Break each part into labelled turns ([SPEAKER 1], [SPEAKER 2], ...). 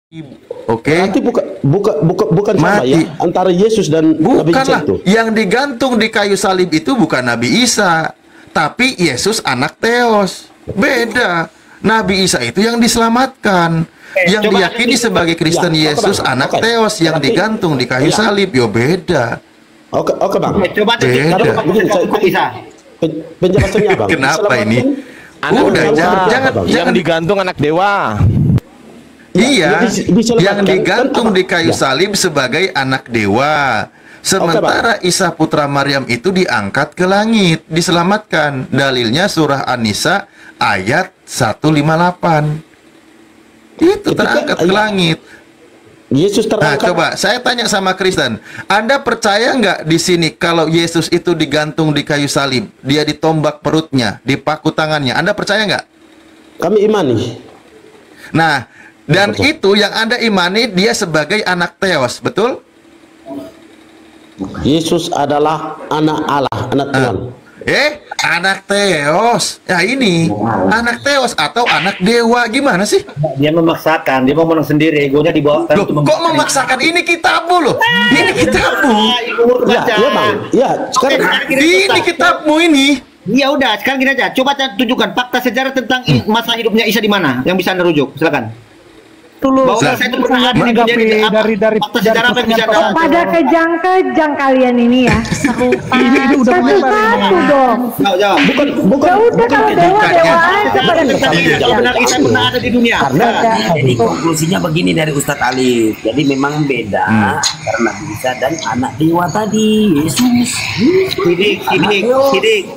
[SPEAKER 1] Oke.
[SPEAKER 2] Berarti bukan sama ya
[SPEAKER 1] Mati.
[SPEAKER 2] antara Yesus dan Nabi Isa
[SPEAKER 1] Bukanlah,
[SPEAKER 2] itu.
[SPEAKER 1] yang digantung di kayu salib itu bukan Nabi Isa, tapi Yesus anak Theos. Beda. Nabi Isa itu yang diselamatkan, yang diyakini sebagai Kristen.
[SPEAKER 2] Ya, oke,
[SPEAKER 1] Yesus
[SPEAKER 2] Bang.
[SPEAKER 1] anak
[SPEAKER 2] Oke.
[SPEAKER 1] Theos yang
[SPEAKER 2] Berarti-
[SPEAKER 1] digantung di kayu
[SPEAKER 2] Iya.
[SPEAKER 1] salib. Yo beda.
[SPEAKER 2] Oke Bang.
[SPEAKER 3] Coba
[SPEAKER 1] Beda.
[SPEAKER 3] bisa.
[SPEAKER 2] Penjelasannya Bang.
[SPEAKER 1] Kenapa ini?
[SPEAKER 4] Anak
[SPEAKER 1] Udah,
[SPEAKER 4] dewa.
[SPEAKER 1] jangan
[SPEAKER 4] Yang digantung anak dewa.
[SPEAKER 1] Iya,
[SPEAKER 2] diselamatkan,
[SPEAKER 1] yang digantung
[SPEAKER 2] kan
[SPEAKER 1] di kayu
[SPEAKER 2] ya.
[SPEAKER 1] salib sebagai anak dewa. Sementara Isa putra Maryam itu diangkat ke langit, diselamatkan. Dalilnya surah An-Nisa ayat 158. Itu terangkat ke langit.
[SPEAKER 2] Yesus
[SPEAKER 1] Nah,
[SPEAKER 2] terangkat.
[SPEAKER 1] coba saya tanya sama Kristen, Anda percaya nggak di sini kalau Yesus itu digantung di kayu salib, dia ditombak perutnya, dipaku tangannya? Anda percaya nggak?
[SPEAKER 2] Kami imani.
[SPEAKER 1] Nah, dan
[SPEAKER 2] Betul.
[SPEAKER 1] itu yang Anda imani dia sebagai anak Theos, betul?
[SPEAKER 2] Yesus adalah anak Allah, anak Tuhan.
[SPEAKER 1] Anak Theos. Ya ini, anak Theos atau anak dewa, gimana sih?
[SPEAKER 3] Dia memaksakan, dia mau menang sendiri, egonya dibawa.
[SPEAKER 1] Loh, kok memaksakan? Ini kitabmu loh. Ini kitabmu.
[SPEAKER 2] Ya Bang. Ya, sekarang
[SPEAKER 1] Ini kitabmu ini.
[SPEAKER 3] Ya udah, sekarang gini aja. Coba tunjukkan fakta sejarah tentang masa hidupnya Isa di mana yang bisa Anda rujuk. Silakan.
[SPEAKER 5] Dulu
[SPEAKER 3] Bahwa saya itu pernah ada di dunia ini, apa? Fakta sejarah apa yang bisa Anda
[SPEAKER 5] pada kejang-kejang kalian ini ya.
[SPEAKER 6] Ini udah mulai
[SPEAKER 5] Satu-satu dong.
[SPEAKER 3] Jawab.
[SPEAKER 5] Ya udah kalau dewa aja pada
[SPEAKER 3] Kalau benar Isa pernah ada di dunia.
[SPEAKER 7] Jadi konklusinya begini dari Ustadz Alif. Jadi memang beda karena bisa dan anak dewa tadi Yesus.
[SPEAKER 3] Sidik.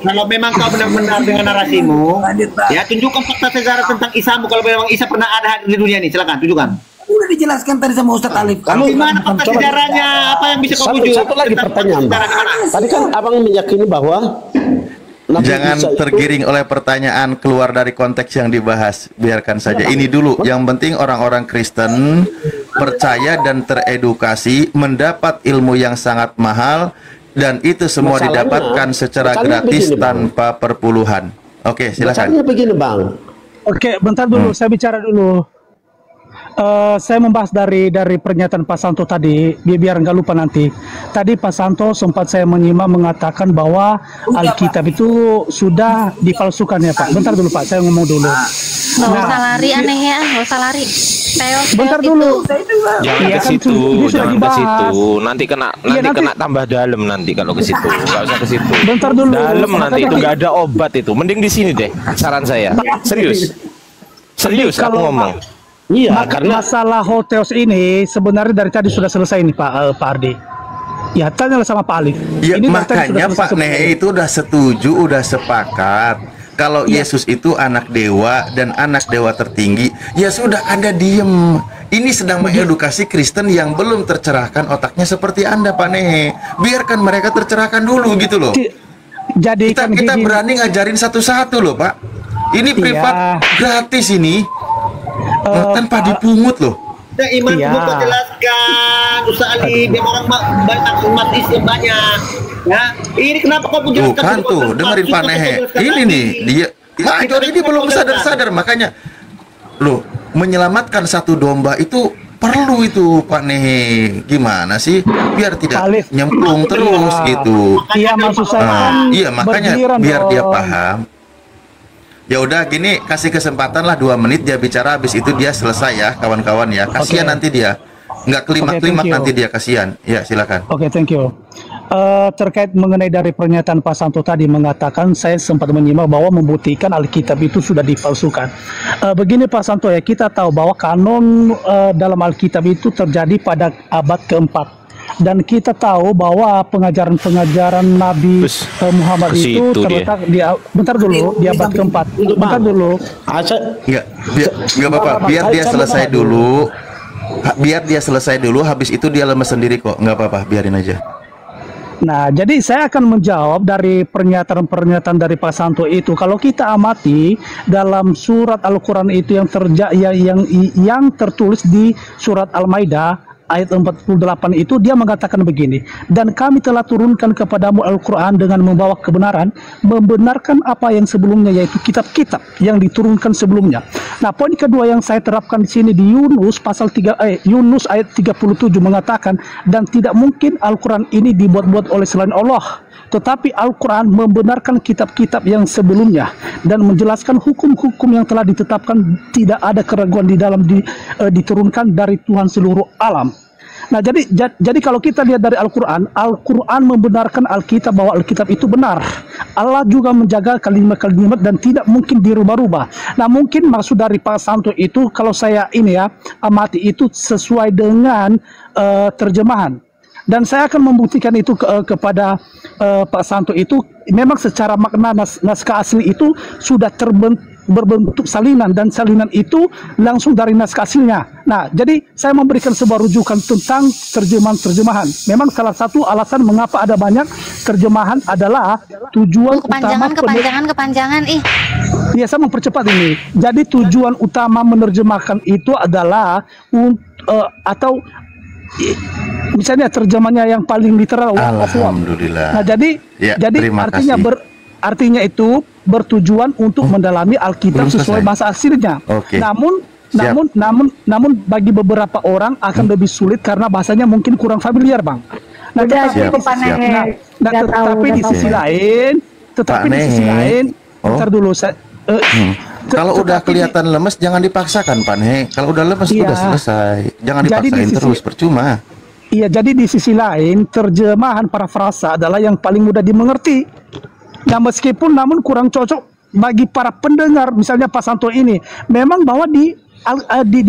[SPEAKER 3] Kalau memang kau benar-benar dengan narasimu, ya tunjukkan fakta sejarah tentang Isamu. Kalau memang Isa pernah ada di dunia ini, silakan tunjukkan.
[SPEAKER 7] Udah dijelaskan tadi sama Ustadz Alif.
[SPEAKER 3] Kamu gimana fakta sejarahnya? Apa yang bisa kau rujuk?
[SPEAKER 2] satu lagi
[SPEAKER 3] Tentang
[SPEAKER 2] pertanyaan,
[SPEAKER 3] fakta
[SPEAKER 2] Bang.
[SPEAKER 3] sejarah di mana?
[SPEAKER 2] Tadi kan Abang meyakini bahwa Nabi
[SPEAKER 1] Jangan
[SPEAKER 2] Isa itu-
[SPEAKER 1] tergiring oleh pertanyaan keluar dari konteks yang dibahas. Biarkan saja. Ini dulu. Yang penting orang-orang Kristen percaya dan teredukasi, mendapat ilmu yang sangat mahal, dan itu semua
[SPEAKER 2] Masalahnya-
[SPEAKER 1] didapatkan secara
[SPEAKER 2] masalahnya
[SPEAKER 1] gratis
[SPEAKER 2] begini, Bang.
[SPEAKER 1] tanpa perpuluhan. Oke, silakan.
[SPEAKER 2] Masalahnya begini Bang.
[SPEAKER 6] Oke, bentar dulu, saya bicara dulu. Saya membahas dari pernyataan Pak Santo tadi, biar nggak lupa nanti. Tadi Pak Santo sempat saya menyimak mengatakan bahwa Alkitab itu sudah dipalsukan ya Pak. Bentar dulu Pak, saya ngomong dulu.
[SPEAKER 8] Nggak usah lari aneh ya, nggak usah lari. Teos
[SPEAKER 6] Bentar
[SPEAKER 8] itu.
[SPEAKER 6] dulu.
[SPEAKER 4] Jangan
[SPEAKER 6] Iya
[SPEAKER 4] ke
[SPEAKER 6] kan,
[SPEAKER 4] situ,
[SPEAKER 6] ini sudah
[SPEAKER 4] jangan ke
[SPEAKER 6] dibahas.
[SPEAKER 4] situ. Nanti kena
[SPEAKER 6] Iya, nanti-
[SPEAKER 4] kena tambah dalam nanti kalau ke situ. Enggak usah ke situ.
[SPEAKER 6] Bentar dulu.
[SPEAKER 4] Dalam nanti
[SPEAKER 6] Makanya-
[SPEAKER 4] itu nggak ada obat itu. Mending di sini deh. Saran saya. Serius. Serius aku
[SPEAKER 6] Kalau-
[SPEAKER 4] ngomong.
[SPEAKER 2] Iya, karena
[SPEAKER 6] Masalah Hoteos ini sebenarnya dari tadi sudah selesai nih Pak Ardi. Ya, tanyalah sama Pak Alif.
[SPEAKER 1] Ya,
[SPEAKER 6] Ini dari tadi
[SPEAKER 1] makanya
[SPEAKER 6] sudah
[SPEAKER 1] Pak
[SPEAKER 6] selesai
[SPEAKER 1] Nehe
[SPEAKER 6] sebenarnya.
[SPEAKER 1] itu udah setuju, udah sepakat. Kalau Yesus itu anak dewa dan anak dewa tertinggi, ya sudah Anda diem. Ini sedang mengedukasi Kristen yang belum tercerahkan otaknya seperti Anda, Pak Nehe. Biarkan mereka tercerahkan dulu gitu loh.
[SPEAKER 6] Jadi
[SPEAKER 1] Kita,
[SPEAKER 6] kan
[SPEAKER 1] kita
[SPEAKER 6] gini,
[SPEAKER 1] berani ngajarin satu-satu loh, Pak. Ini privat gratis ini. Tanpa dipungut loh.
[SPEAKER 3] Nah, iman
[SPEAKER 6] Iya.
[SPEAKER 3] gua jelaskan, Ustaz Ali, biar orang banyak umat Islam banyak. Ya, ini kenapa kau pun
[SPEAKER 1] Tuh
[SPEAKER 3] jelaskan?
[SPEAKER 1] kan tuh, dengerin Pak Nehe. Ini nih, dia Major ini belum sadar-sadar, makanya loh, menyelamatkan satu domba itu perlu itu Pak Nehe. Gimana sih? Biar tidak
[SPEAKER 6] Alif.
[SPEAKER 1] nyemplung terus gitu.
[SPEAKER 6] Iya maksud saya kan
[SPEAKER 1] Iya, makanya
[SPEAKER 6] bergiliran
[SPEAKER 1] biar dia
[SPEAKER 6] dong.
[SPEAKER 1] paham. Ya udah gini, kasih kesempatan lah 2 menit dia bicara, habis itu dia selesai ya kawan-kawan ya. Kasihan
[SPEAKER 6] Oke.
[SPEAKER 1] nanti dia. Nggak
[SPEAKER 6] Oke,
[SPEAKER 1] kelimak-kelimak
[SPEAKER 6] thank you.
[SPEAKER 1] nanti dia, kasihan. Ya, silakan.
[SPEAKER 6] Oke, thank you. Terkait mengenai dari pernyataan Pak Santo tadi mengatakan, saya sempat menyimak bahwa membuktikan Alkitab itu sudah dipalsukan. Begini Pak Santo ya, kita tahu bahwa kanon dalam Alkitab itu terjadi pada abad keempat. Dan kita tahu bahwa pengajaran-pengajaran Nabi
[SPEAKER 4] Bus,
[SPEAKER 6] Muhammad
[SPEAKER 4] ke
[SPEAKER 6] itu
[SPEAKER 4] situ
[SPEAKER 6] terletak di bentar dulu di abad keempat. Bentar dulu.
[SPEAKER 1] Nggak apa-apa, biar dia selesai dulu. Biar dia selesai dulu, habis itu dia lemes sendiri kok. Nggak apa-apa, biarin aja.
[SPEAKER 6] Nah, jadi saya akan menjawab dari pernyataan-pernyataan dari Pak Santo itu. Kalau kita amati dalam surat Al-Quran itu yang tertulis di surat Al-Maidah ayat 48 itu dia mengatakan begini, dan kami telah turunkan kepadamu Al-Quran dengan membawa kebenaran, membenarkan apa yang sebelumnya, yaitu kitab-kitab yang diturunkan sebelumnya. Nah, poin kedua yang saya terapkan di sini di Yunus pasal 3 Yunus ayat 37 mengatakan, dan tidak mungkin Al-Quran ini dibuat-buat oleh selain Allah, tetapi Al-Quran membenarkan kitab-kitab yang sebelumnya dan menjelaskan hukum-hukum yang telah ditetapkan, tidak ada keraguan di dalam diturunkan dari Tuhan seluruh alam. Nah, jadi kalau kita lihat dari Al-Quran, Al-Quran membenarkan Alkitab bahwa Alkitab itu benar. Allah juga menjaga kalimat-kalimat dan tidak mungkin dirubah-rubah. Nah, mungkin maksud dari Pak Santo itu, kalau saya ini ya amati itu sesuai dengan terjemahan. Dan saya akan membuktikan itu kepada Pak Santo itu memang secara makna naskah asli itu sudah berbentuk salinan, dan salinan itu langsung dari naskah aslinya. Nah, jadi saya memberikan sebuah rujukan tentang terjemahan-terjemahan. Memang salah satu alasan mengapa ada banyak terjemahan adalah tujuan utama
[SPEAKER 8] kepanjangan ih.
[SPEAKER 6] Ya, saya mempercepat ini. Jadi tujuan utama menerjemahkan itu adalah atau misalnya terjemahnya yang paling literal.
[SPEAKER 1] Alhamdulillah.
[SPEAKER 6] Nah, jadi artinya itu bertujuan untuk mendalami Alkitab sesuai bahasa aslinya. Namun bagi beberapa orang akan lebih sulit karena bahasanya mungkin kurang familiar, Bang. Nah, tetapi di sisi lain, ntar dulu saya
[SPEAKER 1] kalau udah kelihatan lemes jangan dipaksakan, Pak Nek. Kalau udah lemes udah selesai. Jangan dipaksain terus, percuma.
[SPEAKER 6] Iya, jadi di sisi lain terjemahan parafrasa adalah yang paling mudah dimengerti. Nah, meskipun namun kurang cocok bagi para pendengar, misalnya Pak Santo ini, memang bahwa di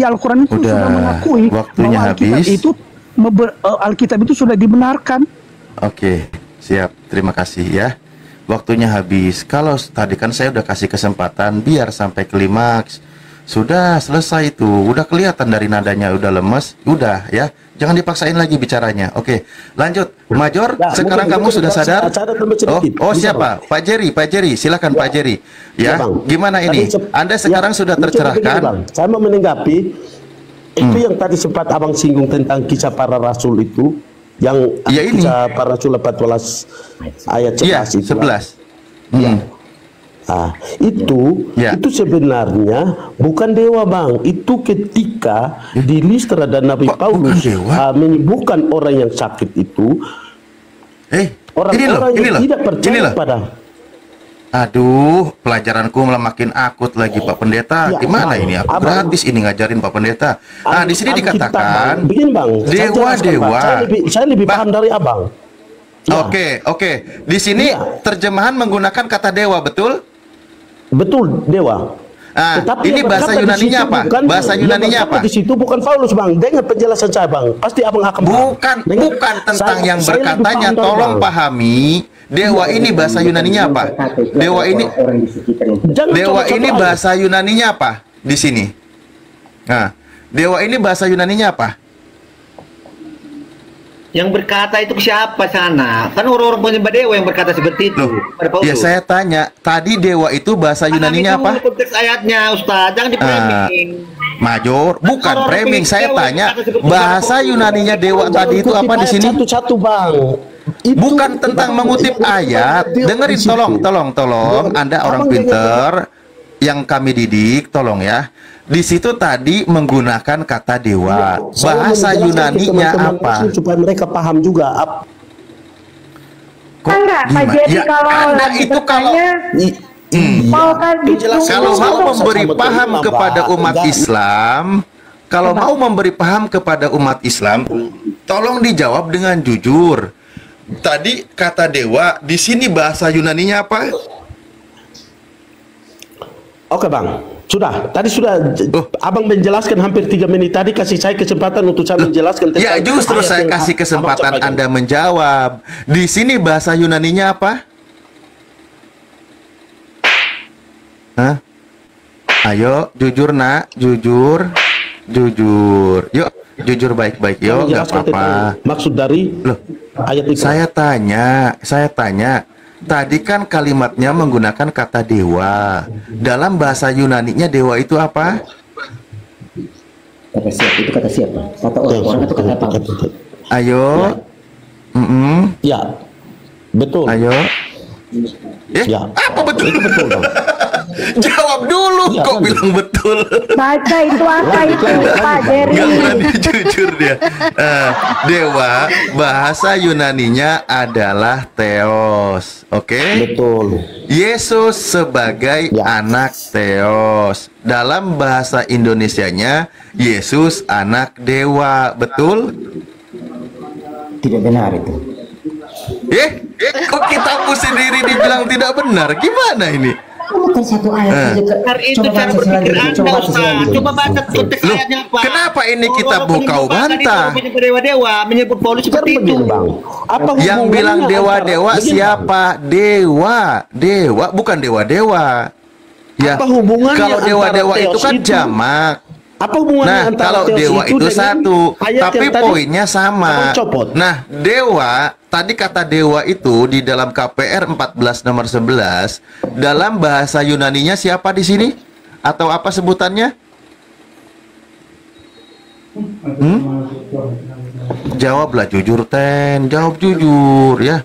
[SPEAKER 6] Al-Quran itu sudah mengakui bahwa Alkitab itu sudah dibenarkan.
[SPEAKER 1] Oke, siap. Terima kasih ya. Waktunya habis. Kalau tadi kan saya udah kasih kesempatan biar sampai klimaks. Sudah selesai itu. Udah kelihatan dari nadanya udah lemes. Udah ya. Jangan dipaksain lagi bicaranya. Oke, lanjut. Major, sekarang kamu sudah sadar? Siapa? Pak Jerry, silakan Pak Jerry. Ya, gimana ini? Anda sekarang sudah tercerahkan.
[SPEAKER 2] Saya mau menanggapi itu yang tadi sempat Abang singgung tentang kisah para rasul itu. Yang kisah para rasul 14 ayat 11 itu.
[SPEAKER 1] 11.
[SPEAKER 2] Nah, itu sebenarnya bukan dewa, Bang. Itu ketika di Listra dan Nabi Paulus menyembuhkan orang yang sakit itu, orang-orang yang tidak percaya pada.
[SPEAKER 1] Aduh, pelajaranku malah makin akut lagi, Pak Pendeta. Gimana ini? Aku gratis ini ngajarin Pak Pendeta. Nah, di sini dikatakan
[SPEAKER 2] begini, Bang.
[SPEAKER 1] Dewa-dewa.
[SPEAKER 2] Saya lebih paham dari Abang.
[SPEAKER 1] Oke. Di sini terjemahan menggunakan kata dewa, betul?
[SPEAKER 2] Betul, dewa.
[SPEAKER 1] Ini bahasa Yunaninya apa? Bahasa Yunaninya apa?
[SPEAKER 2] Di situ bukan Paulus, Bang. Dengan penjelasan saya, Bang. Pasti Abang akan
[SPEAKER 1] bukan tentang yang berkatanya. Tolong pahami. Dewa ini bahasa Yunaninya apa? Dewa ini bahasa Yunaninya apa di sini? Nah, dewa ini bahasa Yunaninya apa?
[SPEAKER 3] Yang berkata itu siapa sana? Kan orang-orang penyembah dewa yang berkata seperti itu.
[SPEAKER 1] Ya, saya tanya, tadi dewa itu bahasa Yunaninya apa?
[SPEAKER 3] Konteks ayatnya, Ustaz, jangan di-framing.
[SPEAKER 1] Major, bukan framing. Saya tanya, bahasa Yunaninya dewa tadi itu apa di sini?
[SPEAKER 2] Satu-satu, Bang.
[SPEAKER 1] Bukan tentang mengutip ayat. Dengerin, tolong. Anda orang pinter yang kami didik, tolong ya. Di situ tadi menggunakan kata dewa. Bahasa Yunaninya apa?
[SPEAKER 2] Supaya mereka paham juga.
[SPEAKER 5] Enggak, Pak Jadi kalau
[SPEAKER 1] itu kalau mau memberi paham kepada umat Islam, tolong dijawab dengan jujur. Tadi kata dewa, di sini bahasa Yunaninya apa?
[SPEAKER 2] Oke, Bang. Tadi sudah Abang menjelaskan hampir 3 menit tadi, kasih saya kesempatan untuk saya menjelaskan.
[SPEAKER 1] Ya, justru saya kasih kesempatan Anda menjawab. Di sini bahasa Yunaninya apa? Ayo, jujur nak, jujur. Yuk, jujur baik-baik, yuk, nggak apa-apa.
[SPEAKER 2] Maksud dari ayat itu.
[SPEAKER 1] Saya tanya. Tadi kan kalimatnya menggunakan kata dewa. Dalam bahasa Yunaninya dewa itu apa?
[SPEAKER 7] Kata siapa? Itu kata siapa? Kata orang atau kata Paulus?
[SPEAKER 1] Ayo.
[SPEAKER 2] Ya, betul.
[SPEAKER 1] Ayo.
[SPEAKER 2] Ya.
[SPEAKER 1] Apa betul?
[SPEAKER 2] Itu betul, Bang.
[SPEAKER 1] Jawab dulu, kok bilang betul?
[SPEAKER 5] Baca itu apa itu Pak Jerry?
[SPEAKER 1] Gak berani jujur dia. Dewa, bahasa Yunaninya adalah Theos. Oke?
[SPEAKER 2] Betul.
[SPEAKER 1] Yesus sebagai anak Theos. Dalam bahasa Indonesianya, Yesus anak dewa. Betul?
[SPEAKER 7] Tidak benar itu.
[SPEAKER 1] Kok kita sendiri dibilang tidak benar? Gimana ini?
[SPEAKER 7] Bukan satu ayat saja.
[SPEAKER 3] Itu cara berpikir Anda, Ustaz. Coba baca konteks ayatnya, Pak.
[SPEAKER 1] Kenapa ini kita kau bantah?
[SPEAKER 3] Dewa-dewa menyebut Paulus seperti itu.
[SPEAKER 1] Yang bilang dewa-dewa siapa? Dewa bukan dewa-dewa. Ya.
[SPEAKER 2] Apa hubungannya
[SPEAKER 1] kalau dewa-dewa itu kan jamak.
[SPEAKER 2] Apa hubungannya
[SPEAKER 1] Nah, kalau dewa itu satu, tapi poinnya sama. Nah, dewa, tadi kata dewa itu di dalam KPR 14 nomor 11, dalam bahasa Yunaninya siapa di sini? Atau apa sebutannya? Jawablah jujur, Ten. Jawab jujur ya.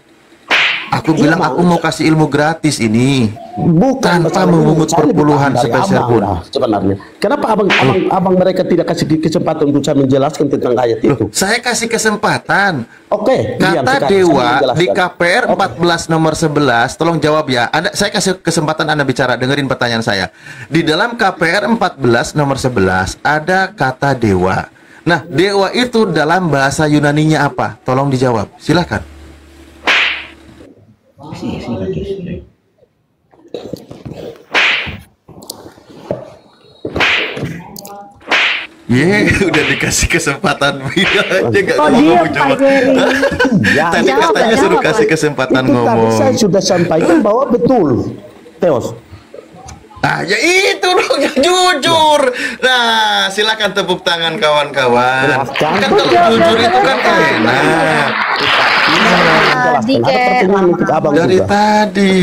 [SPEAKER 1] Aku bilang aku mau kasih ilmu gratis ini.
[SPEAKER 2] Bukan
[SPEAKER 1] tanpa memungut perpuluhan sepeser pun.
[SPEAKER 2] Sebenarnya. Kenapa abang mereka tidak kasih kesempatan untuk saya menjelaskan tentang ayat itu?
[SPEAKER 1] Saya kasih kesempatan.
[SPEAKER 2] Oke.
[SPEAKER 1] Kata dewa di KPR 14 nomor 11, tolong jawab ya. Saya kasih kesempatan Anda bicara, dengerin pertanyaan saya. Di dalam KPR 14 nomor 11 ada kata dewa. Nah, dewa itu dalam bahasa Yunaninya apa? Tolong dijawab. Silakan. Udah dikasih kesempatan bilang aja gak mau coba. Tadi katanya suruh kasih kesempatan ngomong.
[SPEAKER 2] Saya sudah sampaikan bahwa betul, Theos.
[SPEAKER 1] Ya itu dong yang jujur. Nah, silakan tepuk tangan kawan-kawan. Kan kalau jujur itu kan enak. Dari tadi.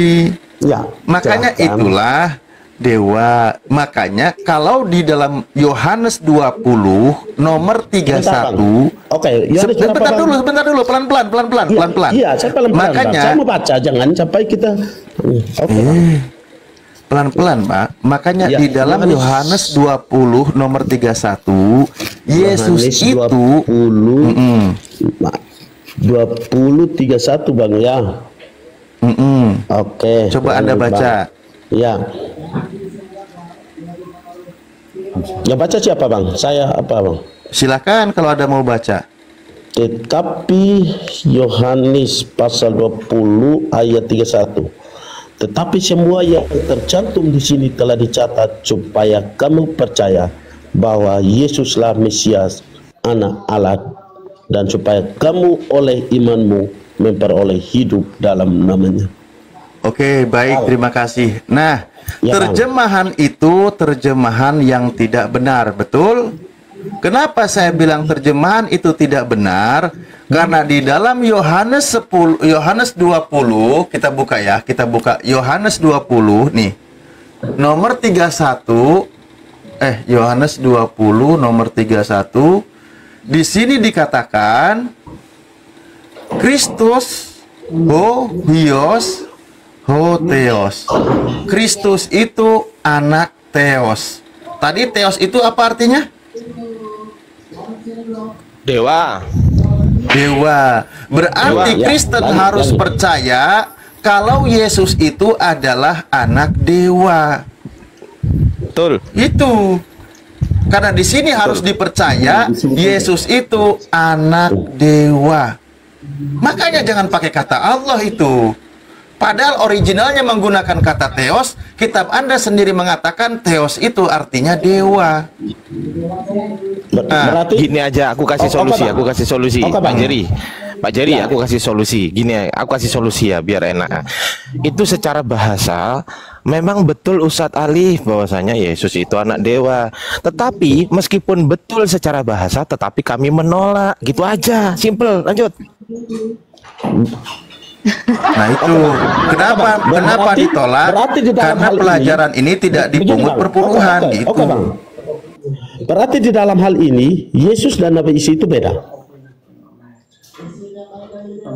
[SPEAKER 2] Ya.
[SPEAKER 1] Makanya itulah dewa. Makanya kalau di dalam Yohanes 20 nomor 31.
[SPEAKER 2] Oke,
[SPEAKER 1] sebentar dulu, pelan-pelan.
[SPEAKER 2] Iya, saya pelan-pelan.
[SPEAKER 1] Makanya
[SPEAKER 2] saya mau baca, jangan sampai kita
[SPEAKER 1] pelan-pelan, Pak. Makanya di dalam Yohanes 20 nomor 31, Yesus itu
[SPEAKER 2] 20:31 Bang ya. Oke.
[SPEAKER 1] Coba Anda baca.
[SPEAKER 2] Ya. Yang baca siapa Bang? Saya apa Bang?
[SPEAKER 1] Silakan kalau ada mau baca.
[SPEAKER 2] Tetapi Yohanes pasal 20 ayat 31. Tetapi semua yang tercantum di sini telah dicatat supaya kamu percaya bahwa Yesuslah Mesias, Anak Allah, dan supaya kamu oleh imanmu memperoleh hidup dalam namanya.
[SPEAKER 1] Oke, baik, terima kasih. Nah, terjemahan itu terjemahan yang tidak benar, betul? Kenapa saya bilang terjemahan itu tidak benar? Karena di dalam Yohanes 20, kita buka ya, Yohanes 20 nih. Nomor 31 Yohanes 20 nomor 31. Di sini dikatakan Kristus Hios Theos. Kristus itu anak Theos. Tadi Theos itu apa artinya?
[SPEAKER 4] Dewa.
[SPEAKER 1] Berarti Kristen harus percaya kalau Yesus itu adalah anak dewa.
[SPEAKER 4] Betul.
[SPEAKER 1] Itu. Karena di sini harus dipercaya Yesus itu anak dewa. Makanya jangan pakai kata Allah itu. Padahal originalnya menggunakan kata Theos. Kitab Anda sendiri mengatakan Theos itu artinya dewa.
[SPEAKER 4] Gini aja, aku kasih solusi. Pak Jerry, aku kasih solusi. Gini, aku kasih solusi ya biar enak. Itu secara bahasa memang betul Ustadz Ali bahwasanya Yesus itu anak dewa. Tetapi meskipun betul secara bahasa, tetapi kami menolak. Gitu aja, simple. Lanjut.
[SPEAKER 1] Nah itu kenapa ditolak? Karena pelajaran ini tidak dipungut perpuluhan. Itu.
[SPEAKER 2] Berarti di dalam hal ini Yesus dan Nabi Isa itu beda.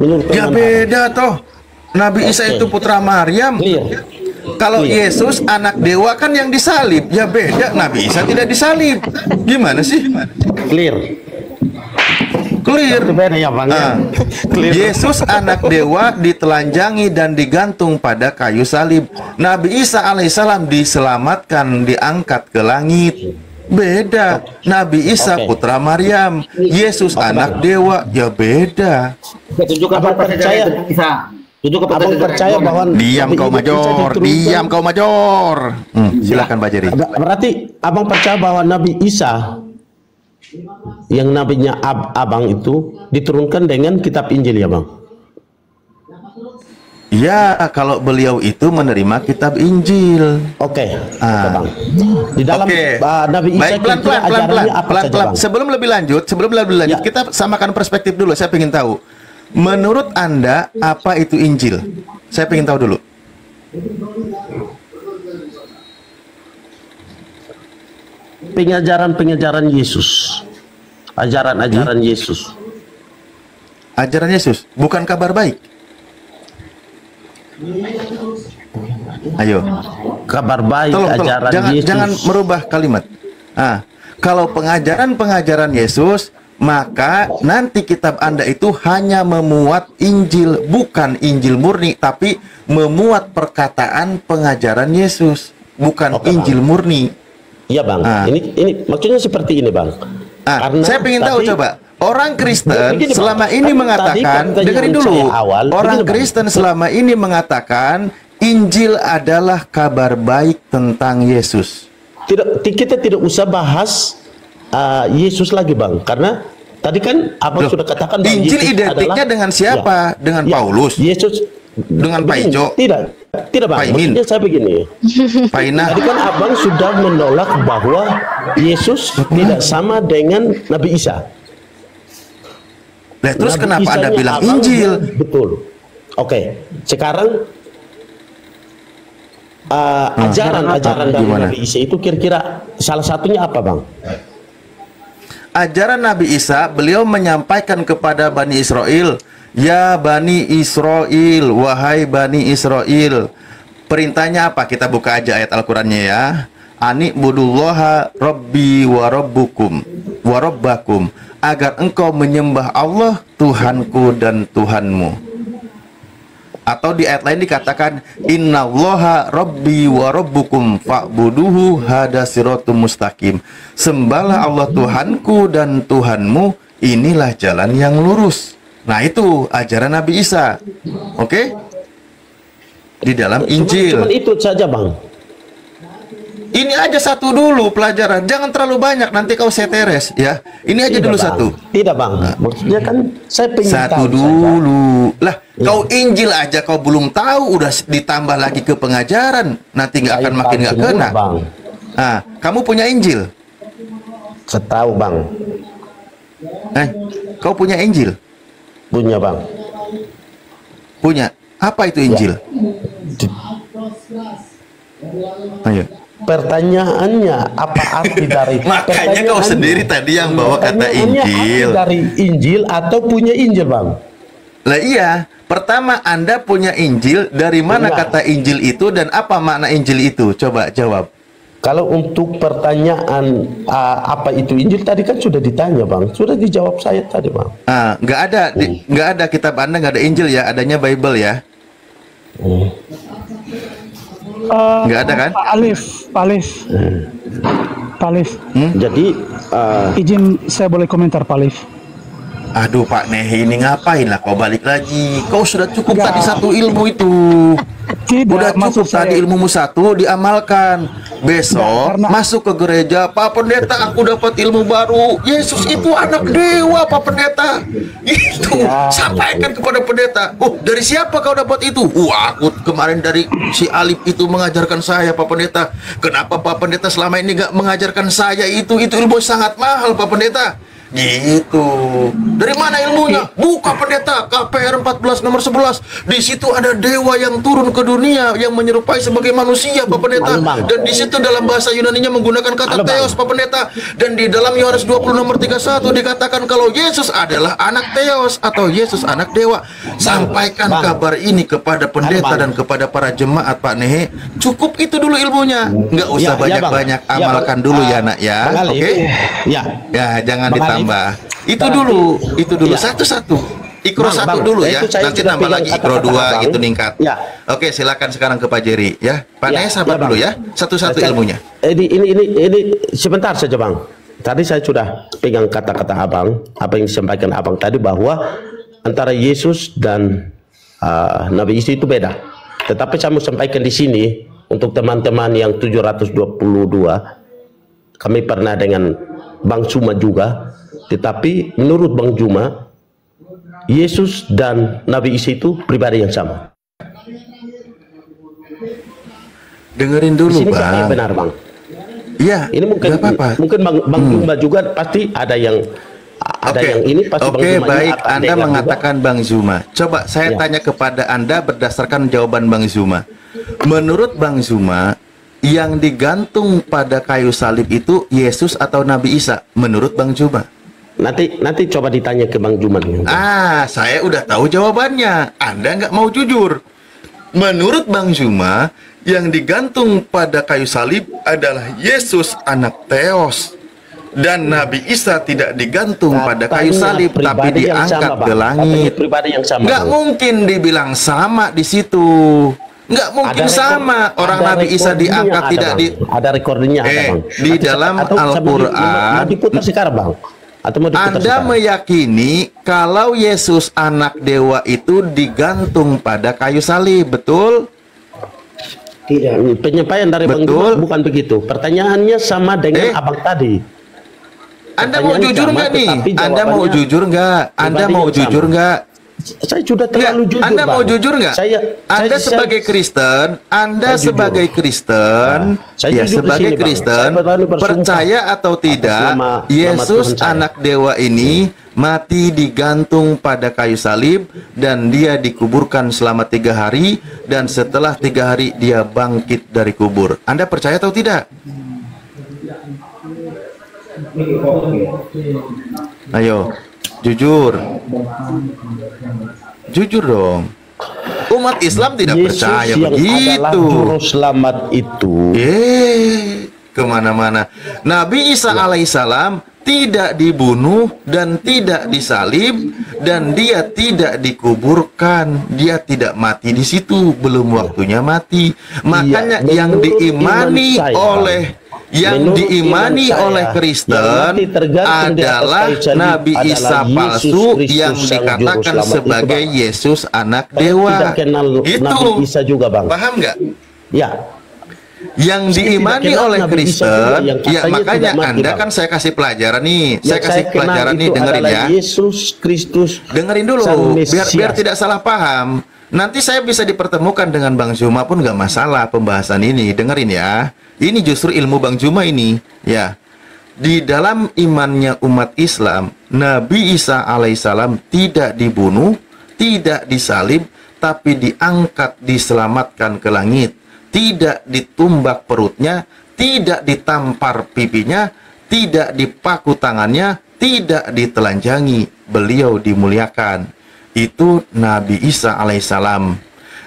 [SPEAKER 2] Menurut
[SPEAKER 1] Ya beda toh. Nabi Isa itu putra Maryam. Kalau Yesus anak dewa kan yang disalib. Ya beda, Nabi Isa tidak disalib. Gimana sih?
[SPEAKER 2] Clear.
[SPEAKER 1] Beda ya Bang. Yesus anak dewa ditelanjangi dan digantung pada kayu salib. Nabi Isa alaihissalam diselamatkan, diangkat ke langit. Beda. Nabi Isa putra Maryam, Yesus anak dewa. Ya beda.
[SPEAKER 3] Tunjukkan percaya Isa.
[SPEAKER 2] Abang percaya bahwa
[SPEAKER 1] diam kau major, diam kau major. Silakan Pak Jerry.
[SPEAKER 2] Berarti abang percaya bahwa Nabi Isa yang nabinya abang itu diturunkan dengan kitab Injil ya Bang?
[SPEAKER 1] Ya, kalau beliau itu menerima kitab Injil.
[SPEAKER 2] Oke, Bang. Di dalam Nabi Isa
[SPEAKER 1] baik, pelan-pelan. Sebelum lebih lanjut, kita samakan perspektif dulu. Saya ingin tahu, menurut Anda apa itu Injil? Saya ingin tahu dulu.
[SPEAKER 2] Pengajaran Yesus. Ajaran Yesus.
[SPEAKER 1] Ajaran Yesus, bukan kabar baik. Ayo.
[SPEAKER 2] Kabar baik, ajaran Yesus.
[SPEAKER 1] Jangan merubah kalimat. Kalau pengajaran Yesus, maka nanti kitab Anda itu hanya memuat Injil, bukan Injil murni, tapi memuat perkataan pengajaran Yesus, bukan Injil murni.
[SPEAKER 2] Iya Bang. Ini maksudnya seperti ini Bang.
[SPEAKER 1] Karena saya ingin tahu coba, orang Kristen selama ini mengatakan, dengerin dulu, orang Kristen selama ini mengatakan Injil adalah kabar baik tentang Yesus.
[SPEAKER 2] Kita tidak usah bahas Yesus lagi Bang, karena tadi kan abang sudah katakan bahwa
[SPEAKER 1] Injil identiknya dengan siapa? Dengan Paulus?
[SPEAKER 2] Yesus
[SPEAKER 1] dengan Pak Ijo?
[SPEAKER 2] Tidak Bang, maksudnya saya begini. Tadi kan abang sudah menolak bahwa Yesus tidak sama dengan Nabi Isa.
[SPEAKER 1] Nah, terus Nabi kenapa Anda bilang Injil?
[SPEAKER 2] Betul. Oke, sekarang ajaran dari Nabi Isa itu kira-kira salah satunya apa Bang?
[SPEAKER 1] Ajaran Nabi Isa, beliau menyampaikan kepada Bani Israel, ya Bani Israel, wahai Bani Israel. Perintahnya apa? Kita buka aja ayat Al-Qurannya ya. Ani budullaha rabbi wa rabbakum, agar engkau menyembah Allah Tuhanku dan Tuhanmu. Atau di ayat lain dikatakan innallaha rabbi wa rabbukum fa'buduhu hada siratum mustaqim. Sembahlah Allah Tuhanku dan Tuhanmu, inilah jalan yang lurus. Nah, itu ajaran Nabi Isa. Oke? Di dalam Injil.
[SPEAKER 2] Cuman itu saja Bang.
[SPEAKER 1] Ini aja satu dulu pelajaran, jangan terlalu banyak, nanti kau seteres ya. Ini aja dulu Bang. Satu.
[SPEAKER 2] Tidak Bang, maksudnya kan saya pengen
[SPEAKER 1] satu
[SPEAKER 2] tahu
[SPEAKER 1] dulu saja. Lah ya. Kau Injil aja kau belum tahu, udah ditambah lagi ke pengajaran, nanti nggak akan makin nggak kena
[SPEAKER 2] Bang.
[SPEAKER 1] Kamu punya Injil?
[SPEAKER 2] Saya tahu Bang.
[SPEAKER 1] Kau punya Injil?
[SPEAKER 2] Punya Bang.
[SPEAKER 1] Punya. Apa itu Injil? Ayo.
[SPEAKER 2] Pertanyaannya apa arti dari
[SPEAKER 1] makanya kau sendiri tadi yang bawa kata Injil.
[SPEAKER 2] Dari Injil atau punya Injil Bang?
[SPEAKER 1] Lah iya, pertama Anda punya Injil, dari mana kata Injil itu dan apa makna Injil itu? Coba jawab.
[SPEAKER 2] Kalau untuk pertanyaan apa itu Injil tadi kan sudah ditanya Bang, sudah dijawab saya tadi Bang.
[SPEAKER 1] Nggak ada, nggak ada kitab Anda, nggak ada Injil ya, adanya Bible ya. Nggak ada kan?
[SPEAKER 6] Pak Alif.
[SPEAKER 2] Jadi
[SPEAKER 6] izin saya boleh komentar Pak Alif.
[SPEAKER 1] Aduh Pak Nehi, ini ngapain lah kau balik lagi? Kau sudah cukup tadi satu ilmu itu. Udah cukup tadi ilmumu satu, diamalkan. Besok masuk ke gereja, Pak Pendeta aku dapat ilmu baru. Yesus itu anak dewa Pak Pendeta. Itu sampaikan kepada pendeta. Dari siapa kau dapat itu? Aku kemarin dari si Alif itu mengajarkan saya Pak Pendeta. Kenapa Pak Pendeta selama ini nggak mengajarkan saya itu? Itu ilmu sangat mahal Pak Pendeta. Gitu. Dari mana ilmunya? Buka pendeta KPR 14 nomor 11. Di situ ada dewa yang turun ke dunia yang menyerupai sebagai manusia, Pak Pendeta. Dan di situ dalam bahasa Yunaninya menggunakan kata Theos, Pak Pendeta. Dan di dalam Yohanes 20 nomor 31 dikatakan kalau Yesus adalah anak Theos atau Yesus anak dewa. Sampaikan kabar ini kepada pendeta dan kepada para jemaat, Pak Nehe. Cukup itu dulu ilmunya. Nggak usah banyak-banyak, amalkan dulu ya, Nak ya. Oke? Ya, jangan ditambah. Itu dulu satu-satu. Ikro satu dulu ya. Nanti nambah lagi ikro 2 gitu ningkat. Oke, silakan sekarang ke Pak Jerry ya. Pak Nehe sabar dulu ya. Satu-satu ilmunya.
[SPEAKER 2] Ini sebentar saja, Bang. Tadi saya sudah pegang kata-kata Abang, apa yang disampaikan Abang tadi bahwa antara Yesus dan Nabi Isa itu beda. Tetapi saya mau sampaikan di sini untuk teman-teman yang 722, kami pernah dengan Bang Juma juga, tetapi menurut Bang Juma, Yesus dan Nabi Isa itu pribadi yang sama.
[SPEAKER 1] Dengerin dulu, Bang.
[SPEAKER 2] Benar, Bang.
[SPEAKER 1] Iya,
[SPEAKER 2] ini mungkin Bang Juma juga pasti ada yang ini pasti.
[SPEAKER 1] Oke, baik. Anda mengatakan juga. Bang Zuma. Coba saya tanya kepada Anda berdasarkan jawaban Bang Zuma. Menurut Bang Zuma, yang digantung pada kayu salib itu Yesus atau Nabi Isa? Menurut Bang Zuma.
[SPEAKER 2] Nanti coba ditanya ke Bang Zuma.
[SPEAKER 1] Saya udah tahu jawabannya. Anda nggak mau jujur. Menurut Bang Zuma, yang digantung pada kayu salib adalah Yesus anak Theos. Dan Nabi Isa tidak digantung pada kayu salib, tapi diangkat ke langit. Nggak mungkin dibilang sama di situ. Nggak mungkin sama. Orang Nabi Isa diangkat tidak di.
[SPEAKER 2] Ada rekordinya.
[SPEAKER 1] Di dalam Al-Quran.
[SPEAKER 2] Diputar sekarang, Bang.
[SPEAKER 1] Anda meyakini kalau Yesus anak dewa itu digantung pada kayu salib, betul?
[SPEAKER 2] Tidak. Penyampaian dari Bang Juma bukan begitu. Pertanyaannya sama dengan Abang tadi.
[SPEAKER 1] Anda mau jujur nggak nih? Anda mau jujur nggak? Anda mau jujur nggak?
[SPEAKER 2] Saya sudah terlalu jujur.
[SPEAKER 1] Anda mau jujur nggak? Anda sebagai Kristen, sebagai Kristen, percaya atau tidak, Yesus anak dewa ini mati digantung pada kayu salib dan dia dikuburkan selama 3 hari dan setelah 3 hari dia bangkit dari kubur. Anda percaya atau tidak? Ayo, jujur dong. Umat Islam tidak percaya begitu.
[SPEAKER 2] Juru selamat itu.
[SPEAKER 1] Kemana-mana. Nabi Isa alaihissalam tidak dibunuh dan tidak disalib dan dia tidak dikuburkan. Dia tidak mati di situ, belum waktunya mati. Makanya yang diimani oleh Kristen adalah Nabi Isa palsu yang dikatakan sebagai Yesus anak dewa. Itu paham nggak?
[SPEAKER 2] Ya.
[SPEAKER 1] Yang diimani oleh Kristen, ya makanya Anda kan saya kasih pelajaran nih, dengerin ya.
[SPEAKER 2] Yesus Kristus.
[SPEAKER 1] Dengerin dulu, biar tidak salah paham. Nanti saya bisa dipertemukan dengan Bang Zuma pun nggak masalah pembahasan ini. Dengerin ya. Ini justru ilmu Bang Zuma ini, ya. Di dalam imannya umat Islam, Nabi Isa alaihissalam tidak dibunuh, tidak disalib, tapi diangkat, diselamatkan ke langit. Tidak ditumbak perutnya, tidak ditampar pipinya, tidak dipaku tangannya, tidak ditelanjangi. Beliau dimuliakan. Itu Nabi Isa alaihissalam.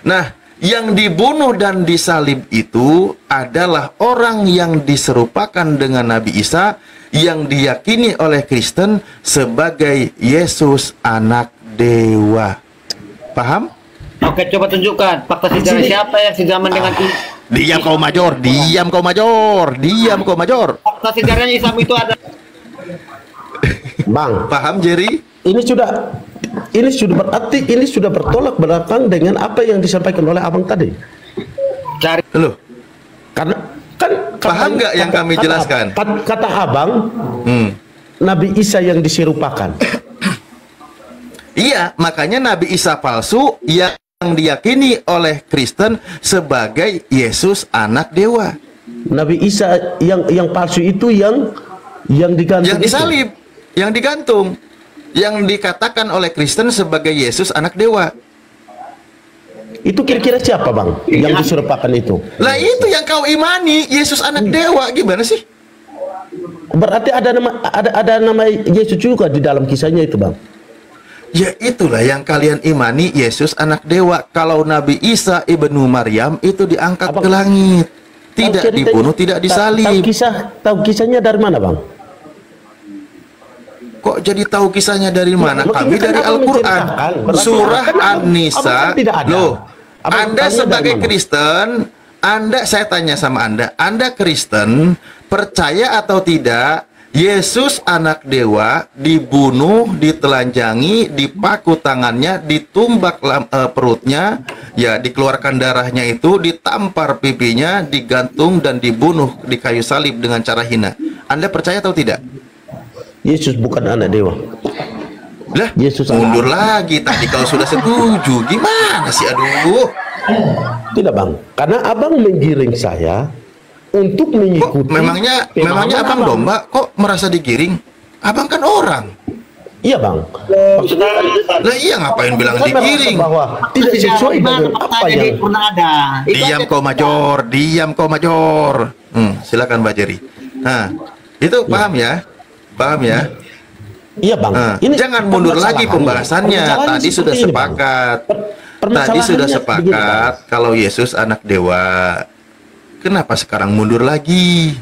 [SPEAKER 1] Nah, yang dibunuh dan disalib itu adalah orang yang diserupakan dengan Nabi Isa yang diyakini oleh Kristen sebagai Yesus anak dewa. Paham?
[SPEAKER 3] Oke, coba tunjukkan fakta sejarah siapa yang sejaman dengan ini.
[SPEAKER 1] Diam kau major.
[SPEAKER 3] Fakta sejarahnya Islam itu ada.
[SPEAKER 2] Bang,
[SPEAKER 1] paham Jerry?
[SPEAKER 2] Ini sudah bertolak belakang dengan apa yang disampaikan oleh Abang tadi.
[SPEAKER 1] Loh,
[SPEAKER 2] karena kan
[SPEAKER 1] paham nggak yang kami jelaskan?
[SPEAKER 2] Kata Abang, Nabi Isa yang diserupakan.
[SPEAKER 1] Iya, makanya Nabi Isa palsu yang diyakini oleh Kristen sebagai Yesus anak dewa.
[SPEAKER 2] Nabi Isa yang palsu itu yang digantung,
[SPEAKER 1] yang disalib. yang digantung, yang dikatakan oleh Kristen sebagai Yesus anak dewa.
[SPEAKER 2] Itu kira-kira siapa bang yang diserupakan itu?
[SPEAKER 1] Lah itu yang kau imani, Yesus anak dewa. Gimana sih?
[SPEAKER 2] Berarti ada nama Yesus juga di dalam kisahnya itu bang?
[SPEAKER 1] Ya itulah yang kalian imani, Yesus anak dewa. Kalau Nabi Isa ibnu Maryam itu diangkat ke langit, tidak dibunuh, tidak disalib.
[SPEAKER 2] Tahu kisahnya dari mana bang?
[SPEAKER 1] Kok jadi tahu kisahnya dari mana? Kami dari Al-Quran, surah An-Nisa. Loh, Anda sebagai Kristen, saya tanya sama Anda Kristen, percaya atau tidak Yesus anak dewa dibunuh, ditelanjangi, dipaku tangannya, ditumbak perutnya, ya dikeluarkan darahnya itu, ditampar pipinya, digantung dan dibunuh di kayu salib dengan cara hina. Anda percaya atau tidak?
[SPEAKER 2] Yesus bukan anak dewa.
[SPEAKER 1] Lah,
[SPEAKER 2] Yesus
[SPEAKER 1] mundur lagi tadi kalau sudah setuju. Gimana sih, aduh.
[SPEAKER 2] Tidak bang, karena abang menggiring saya untuk mengikuti.
[SPEAKER 1] Memangnya abang domba kok merasa digiring? Abang kan orang.
[SPEAKER 2] Iya bang.
[SPEAKER 1] Lah iya, ngapain bilang digiring?
[SPEAKER 2] Bahwa tidak sesuai dengan apa yang
[SPEAKER 3] pernah ada.
[SPEAKER 1] Diam kau major. Silakan Mbak Jerry. Nah, itu paham ya? Paham ya?
[SPEAKER 2] Iya bang.
[SPEAKER 1] Ini jangan mundur lagi pembahasannya. Tadi sudah sepakat. Kalau Yesus anak dewa. Kenapa sekarang mundur lagi?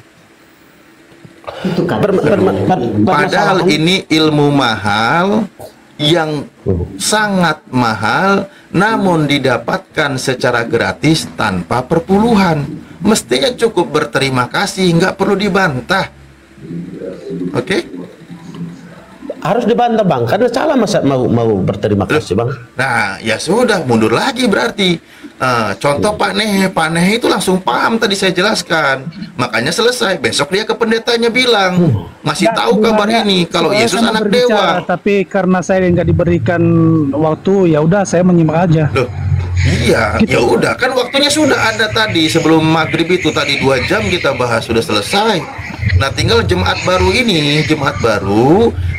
[SPEAKER 1] Padahal ini ilmu mahal yang sangat mahal, namun didapatkan secara gratis tanpa perpuluhan. Mestinya cukup berterima kasih, nggak perlu dibantah. Oke?
[SPEAKER 2] Harus dibantah bang, karena salah masa mau berterima kasih bang.
[SPEAKER 1] Nah, ya sudah, mundur lagi berarti. Contoh Pak Nehe itu langsung paham, tadi saya jelaskan, makanya selesai. Besok dia ke pendetanya bilang, masih tahu kabar ini kalau Yesus anak dewa.
[SPEAKER 6] Tapi karena saya nggak diberikan waktu, ya udah saya menyimak aja.
[SPEAKER 1] Loh, iya, ya udah kan waktunya sudah ada tadi sebelum maghrib itu tadi 2 jam kita bahas, sudah selesai. Nah, tinggal jemaat baru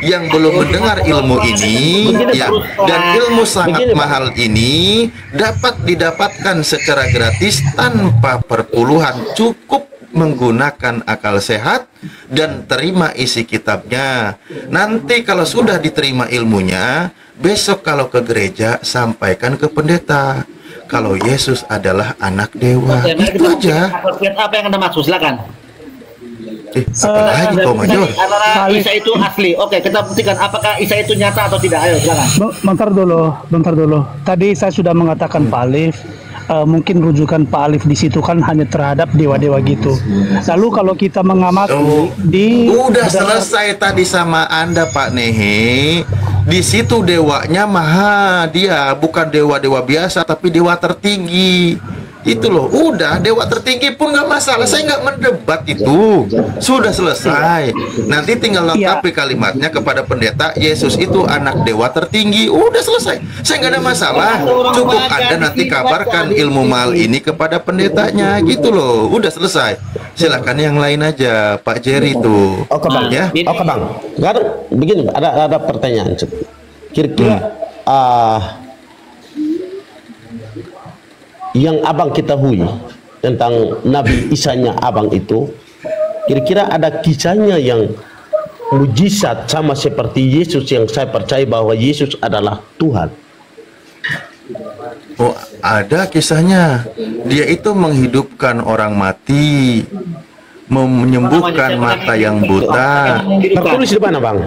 [SPEAKER 1] yang belum mendengar ilmu ini, ya, dan ilmu sangat mahal ini dapat didapatkan secara gratis tanpa perpuluhan. Cukup menggunakan akal sehat dan terima isi kitabnya. Nanti kalau sudah diterima ilmunya, besok kalau ke gereja sampaikan ke pendeta kalau Yesus adalah anak dewa. Itu aja.
[SPEAKER 3] Apa yang Anda maksud? Silakan.
[SPEAKER 1] Apa lagi kau major?
[SPEAKER 3] Isa itu asli. Oke, kita buktikan apakah Isa itu nyata atau tidak. Ayo silakan.
[SPEAKER 6] Bentar dulu. Tadi saya sudah mengatakan Pak Alif, mungkin rujukan Pak Alif di situ kan hanya terhadap dewa-dewa gitu. Lalu kalau kita mengamati
[SPEAKER 1] udah selesai tadi sama Anda Pak Nehe. Di situ dewanya maha, dia bukan dewa-dewa biasa tapi dewa tertinggi. Itu loh, udah dewa tertinggi pun nggak masalah, saya nggak mendebat itu, sudah selesai. Nanti tinggal lengkapi kalimatnya kepada pendeta, Yesus itu anak dewa tertinggi, udah selesai. Saya nggak ada masalah, cukup Anda nanti kabarkan ilmu mahal ini kepada pendetanya, gitu loh, udah selesai. Silakan yang lain aja, Pak Jerry tuh.
[SPEAKER 2] Oke bang, ya. Oke bang. Begini, ada pertanyaan. Kira-kira yang abang ketahui tentang Nabi Isanya abang itu, kira-kira ada kisahnya yang mujizat sama seperti Yesus yang saya percaya bahwa Yesus adalah Tuhan?
[SPEAKER 1] Oh, ada kisahnya. Dia itu menghidupkan orang mati, menyembuhkan mata yang buta.
[SPEAKER 2] Tertulis di mana bang?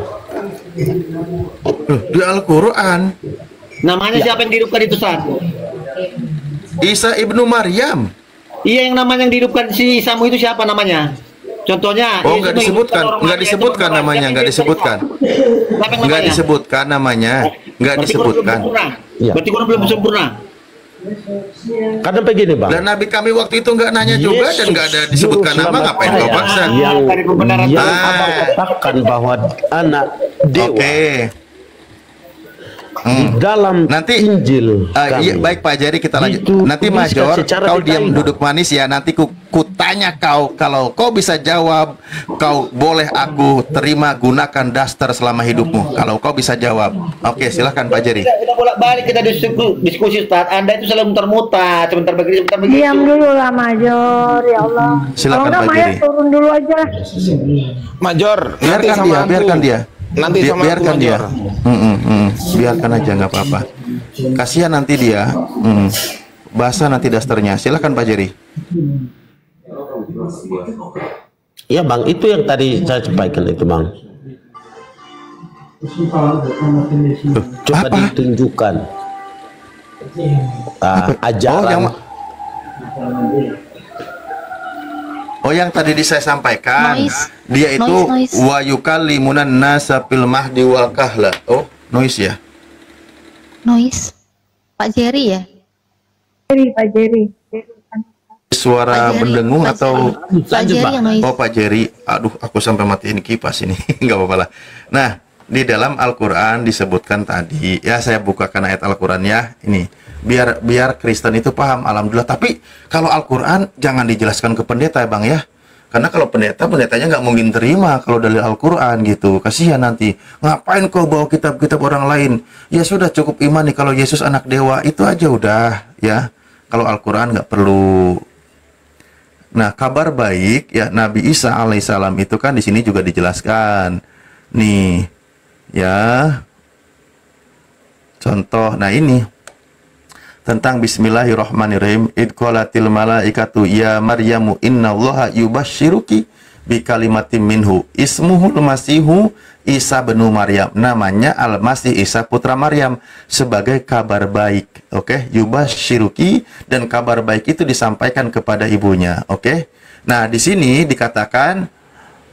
[SPEAKER 1] Di Al-Quran.
[SPEAKER 3] Namanya siapa yang dihidupkan itu saat?
[SPEAKER 1] Isa ibnu Maryam.
[SPEAKER 3] Iya, yang namanya yang dihidupkan si Isamu itu siapa namanya? Contohnya?
[SPEAKER 1] Oh, nggak disebutkan namanya.
[SPEAKER 3] Berarti kurang belum sempurna.
[SPEAKER 2] Karena begini bang.
[SPEAKER 1] Dan Nabi kami waktu itu nggak nanya juga dan nggak ada disebutkan nama, ngapain kau paksa?
[SPEAKER 2] Yang abang katakan bahwa anak dewa. Di dalam Injil
[SPEAKER 1] iya, baik Pak Jerry, kita lanjut. Nanti Major, kau diam duduk manis ya. Nanti Kutanya kau, kalau kau bisa jawab, kau boleh aku terima gunakan daster selama hidupmu. Kalau kau bisa jawab. Oke, silahkan Pak Jerry.
[SPEAKER 3] Kita bolak-balik kita diskusi Ustaz. Anda itu selalu muter-muter, sebentar begini, sebentar begitu.
[SPEAKER 5] Diam dulu lah Major, ya Allah.
[SPEAKER 1] Silakan,
[SPEAKER 5] Kalau
[SPEAKER 1] Pak
[SPEAKER 5] Maya
[SPEAKER 1] Jerry.
[SPEAKER 5] turun dulu aja.
[SPEAKER 4] Major, nanti
[SPEAKER 1] Biarkan
[SPEAKER 4] sama
[SPEAKER 1] dia,
[SPEAKER 4] aku.
[SPEAKER 1] biarkan dia.
[SPEAKER 4] Nanti sama
[SPEAKER 1] biarkan
[SPEAKER 4] aku,
[SPEAKER 1] dia.
[SPEAKER 4] Major.
[SPEAKER 1] Biarkan aja, nggak apa-apa. Kasihan nanti dia. Basah nanti dasternya. Silakan Pak Jerry.
[SPEAKER 2] Ya Bang, itu yang tadi saya sampaikan itu Bang. Coba
[SPEAKER 1] Apa?
[SPEAKER 2] ditunjukkan ajaran.
[SPEAKER 1] Yang tadi saya sampaikan.
[SPEAKER 8] Noise.
[SPEAKER 1] Dia itu
[SPEAKER 8] Noise.
[SPEAKER 1] wa yukallimunan nasa fil mahdi wal kahla. Oh, noise ya.
[SPEAKER 8] Noise. Pak Jerry ya?
[SPEAKER 5] Pak Jerry.
[SPEAKER 1] Suara
[SPEAKER 8] Pak Jerry,
[SPEAKER 1] mendengung
[SPEAKER 8] Pak
[SPEAKER 1] atau
[SPEAKER 8] Jerry. Pak Jerry yang noise.
[SPEAKER 1] Oh Pak Jerry, aduh aku sampai matiin kipas ini. Nggak apa-apa lah. Nah, di dalam Al-Quran disebutkan tadi, ya saya bukakan ayat Al-Quran ya, ini biar Kristen itu paham. Alhamdulillah. Tapi kalau Al-Quran jangan dijelaskan ke pendeta ya Bang ya, karena kalau pendetanya nggak mungkin terima kalau dari Al-Quran gitu. Kasihan nanti, ngapain kau bawa kitab-kitab orang lain? Ya sudah, cukup iman nih kalau Yesus anak dewa, itu aja udah ya. Kalau Al-Quran nggak perlu. Nah, kabar baik ya Nabi Isa alaihissalam itu kan di sini juga dijelaskan. Nih, ya. Contoh, nah ini tentang Bismillahirrahmanirrahim. Id qalatil malaikatu ya Maryamu innallaha yubashshiruki bi kalimatin minhu ismuhul masihu Isa bin Maryam. Namanya Al-Masih Isa putra Maryam, sebagai kabar baik. Oke, yubashshiruki, dan kabar baik itu disampaikan kepada ibunya. Oke. Nah, di sini dikatakan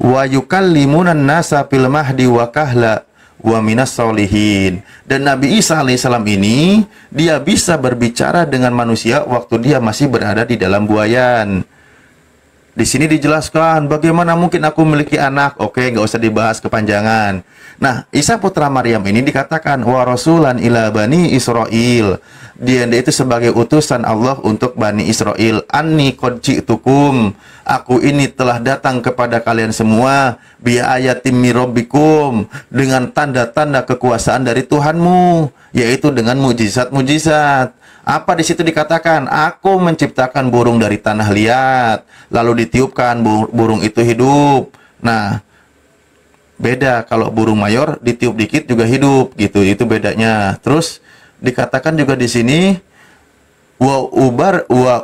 [SPEAKER 1] wa yukallimunan nasa fil mahdi wa kahla wa minas solihin. Dan Nabi Isa alaihissalam ini dia bisa berbicara dengan manusia waktu dia masih berada di dalam buayan. Di sini dijelaskan bagaimana mungkin aku memiliki anak. Oke, nggak usah dibahas kepanjangan. Nah, Isa putra Maryam ini dikatakan wa rasulan ila bani Israil. Dia itu sebagai utusan Allah untuk Bani Israel. Anni qad ji'tukum. Aku ini telah datang kepada kalian semua bi ayatim mir rabbikum, dengan tanda-tanda kekuasaan dari Tuhanmu, yaitu dengan mujizat-mujizat. Apa di situ dikatakan? Aku menciptakan burung dari tanah liat, lalu ditiupkan burung itu hidup. Nah, beda kalau burung mayor ditiup dikit juga hidup gitu. Itu bedanya. Terus dikatakan juga di sini wa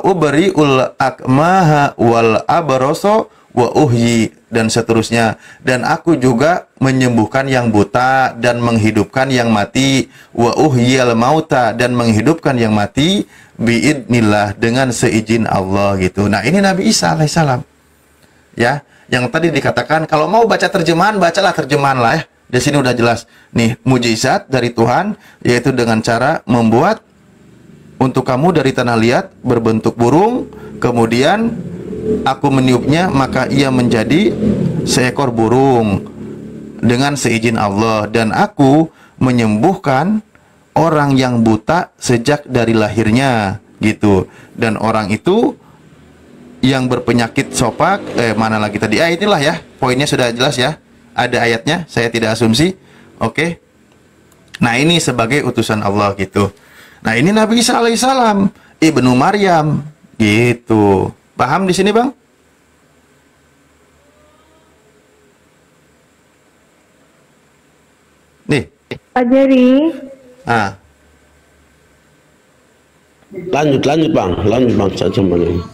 [SPEAKER 1] ubri'ul akmaha wal abraso wa uhyi, dan seterusnya. Dan aku juga menyembuhkan yang buta dan menghidupkan yang mati, wa uhyil mauta, dan menghidupkan yang mati biidnillah, dengan seizin Allah gitu. Nah, ini Nabi Isa alaihissalam. Ya, yang tadi dikatakan kalau mau baca terjemahan, bacalah terjemahan lah ya. Di sini udah jelas. Nih, mujizat dari Tuhan, yaitu dengan cara membuat untuk kamu dari tanah liat berbentuk burung, kemudian aku meniupnya, maka ia menjadi seekor burung dengan seizin Allah. Dan aku menyembuhkan orang yang buta sejak dari lahirnya gitu. Dan orang itu yang berpenyakit sopak, mana lagi tadi? Inilah ya, poinnya sudah jelas ya. Ada ayatnya, saya tidak asumsi. Oke. Nah, ini sebagai utusan Allah gitu. Nah, ini Nabi Isa alaihissalam, Ibnu Maryam gitu. Paham di sini, Bang? Nih.
[SPEAKER 5] Pak Jerry.
[SPEAKER 1] Ah.
[SPEAKER 2] Lanjut Bang, saya cuma ini.